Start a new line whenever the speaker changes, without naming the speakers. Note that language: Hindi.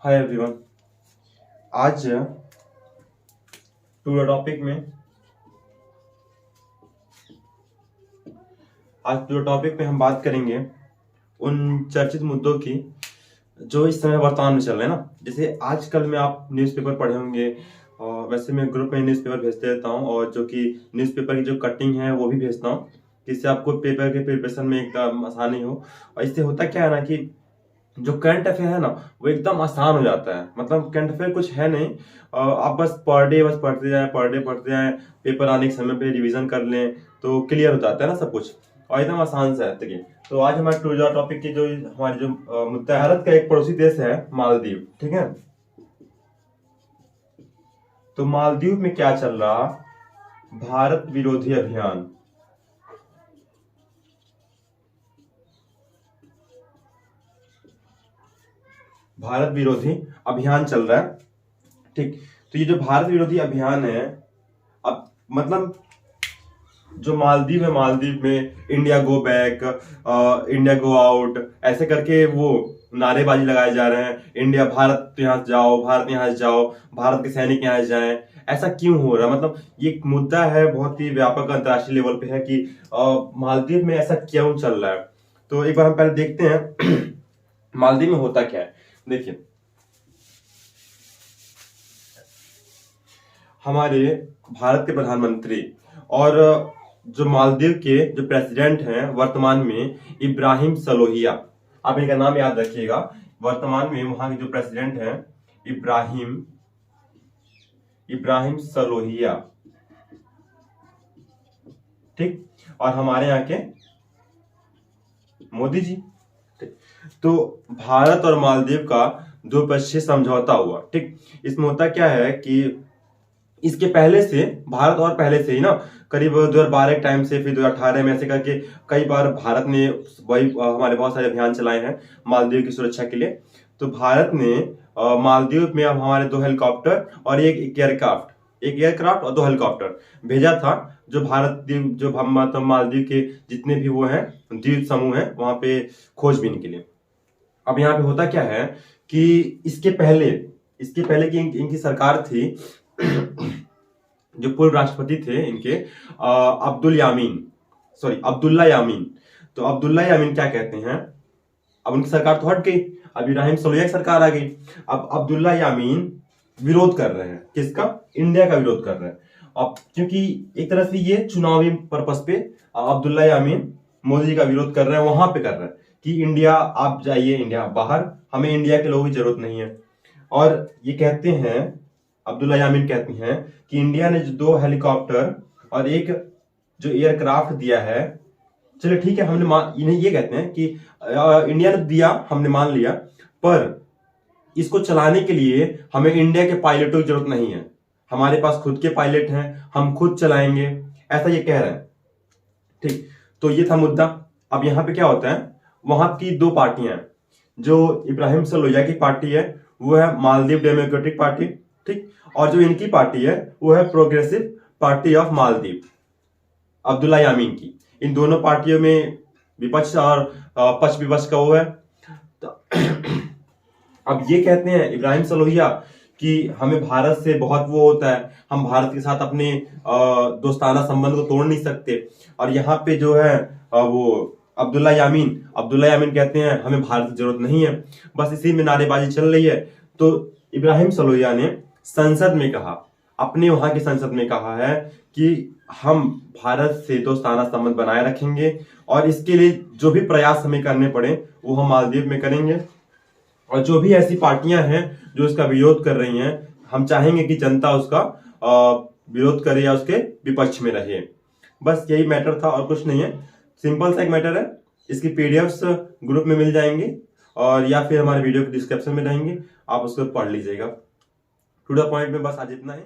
Hi everyone. आज टू टॉपिक में हम बात करेंगे उन चर्चित मुद्दों की जो इस समय वर्तमान में चल रहे हैं ना। जैसे आजकल में आप न्यूज़पेपर पढ़े होंगे, और वैसे मैं ग्रुप में न्यूज़पेपर भेजते रहता हूँ, और जो कि न्यूज़पेपर की जो कटिंग है वो भी भेजता हूँ, जिससे आपको पेपर के प्रिपरेशन में एकदम आसानी हो। और इससे होता क्या है ना कि जो करंट अफेयर है ना वो एकदम आसान हो जाता है। मतलब करंट अफेयर कुछ है नहीं, आप बस पर डे पढ़ते जाएं, पेपर आने के समय पे रिवीजन कर लें तो क्लियर हो जाता है ना सब कुछ, और एकदम आसान से रहता है। तो आज हमारे टू टॉपिक की जो हमारी जो मुद्दा है, भारत का एक पड़ोसी देश है मालदीव, ठीक है। तो मालदीव में क्या चल रहा, भारत विरोधी अभियान। भारत विरोधी अभियान चल रहा है, ठीक। तो ये जो भारत विरोधी अभियान है, अब मतलब जो मालदीव है, मालदीव में India go back, India go out, ऐसे करके वो नारेबाजी लगाए जा रहे हैं। इंडिया, भारत यहाँ से जाओ, भारत यहाँ से जाओ, भारत के सैनिक यहाँ से जाएं। ऐसा क्यों हो रहा है? मतलब ये एक मुद्दा है, बहुत ही व्यापक अंतर्राष्ट्रीय लेवल पे है कि मालदीव में ऐसा क्यों चल रहा है। तो एक बार हम पहले देखते हैं मालदीव में होता क्या है। देखिए, हमारे भारत के प्रधानमंत्री और जो मालदीव के जो प्रेसिडेंट हैं वर्तमान में, इब्राहिम सलोहिया, आप इनका नाम याद रखिएगा। वर्तमान में वहां के जो प्रेसिडेंट हैं इब्राहिम सलोहिया, ठीक। और हमारे यहाँ के मोदी जी, ठीक। तो भारत और मालदीव का द्विपक्षीय समझौता हुआ, ठीक। इसमें होता क्या है कि इसके पहले से भारत, और पहले से ही ना, करीब 2012 के टाइम से, फिर 2018 में, ऐसे करके कई बार भारत ने वही हमारे बहुत सारे अभियान चलाए हैं मालदीव की सुरक्षा के लिए। तो भारत ने मालदीव में अब हमारे 2 हेलीकॉप्टर और एक एयरक्राफ्ट और 2 हेलीकॉप्टर भेजा था, जो मतलब मालदीव के जितने भी वो हैं द्वीप समूह हैं वहां पे खोजबीन के लिए। अब यहाँ पे होता क्या है कि इसके पहले की इनकी सरकार थी, जो पूर्व राष्ट्रपति थे इनके, अब्दुल्ला यामीन। तो अब्दुल्ला यामीन क्या कहते हैं, अब उनकी सरकार तो हट गई, अब इब्राहिम सोलिया की सरकार आ गई। अब अब्दुल्ला यामीन विरोध कर रहे हैं, किसका? इंडिया का विरोध कर रहे हैं। अब क्योंकि एक तरह से ये चुनावी पर्पस पे अब्दुल्ला यामीन मोदी जी का विरोध कर रहे हैं, वहां पे कर रहे हैं कि इंडिया आप जाइए, इंडिया बाहर, हमें इंडिया के लोगों की जरूरत नहीं है। और ये कहते हैं, अब्दुल्ला यामीन कहते हैं कि इंडिया ने जो 2 हेलीकॉप्टर और एक जो एयरक्राफ्ट दिया है, चलिए ठीक है, इन्हें ये कहते हैं कि इंडिया ने दिया, हमने मान लिया, पर इसको चलाने के लिए हमें इंडिया के पायलटों की जरूरत नहीं है, हमारे पास खुद के पायलट हैं, हम खुद चलाएंगे, ऐसा ये कह रहे हैं, ठीक। तो ये था मुद्दा। अब यहाँ पे क्या होता है, वहां की 2 पार्टियां हैं। जो इब्राहिम सलोया की पार्टी है वो है मालदीव डेमोक्रेटिक पार्टी, ठीक। और जो इनकी पार्टी है वो है progressive party of Maldives, Abdulla Yameen की। इन दोनों पार्टियों में विपक्ष और पक्ष विपक्ष का वो है। तो अब ये कहते हैं इब्राहिम सलोहिया कि हमें भारत से बहुत वो होता है, हम भारत के साथ अपने दोस्ताना संबंध को तोड़ नहीं सकते। और यहाँ पे जो है वो अब्दुल्ला यामीन कहते हैं हमें भारत की जरूरत नहीं है। बस इसी में नारेबाजी चल रही है। तो इब्राहिम सलोहिया ने संसद में कहा, अपने वहां की संसद में कहा है कि हम भारत से दोस्ताना संबंध बनाए रखेंगे, और इसके लिए जो भी प्रयास हमें करने पड़े वो हम मालदीव में करेंगे। और जो भी ऐसी पार्टियां हैं जो इसका विरोध कर रही हैं, हम चाहेंगे कि जनता उसका विरोध करे या उसके विपक्ष में रहे। बस यही मैटर था और कुछ नहीं है, सिंपल सा एक मैटर है। इसकी पीडीएफ्स ग्रुप में मिल जाएंगी, और या फिर हमारे वीडियो के डिस्क्रिप्शन में रहेंगे, आप उसको पढ़ लीजिएगा। टू द पॉइंट में बस आज इतना है।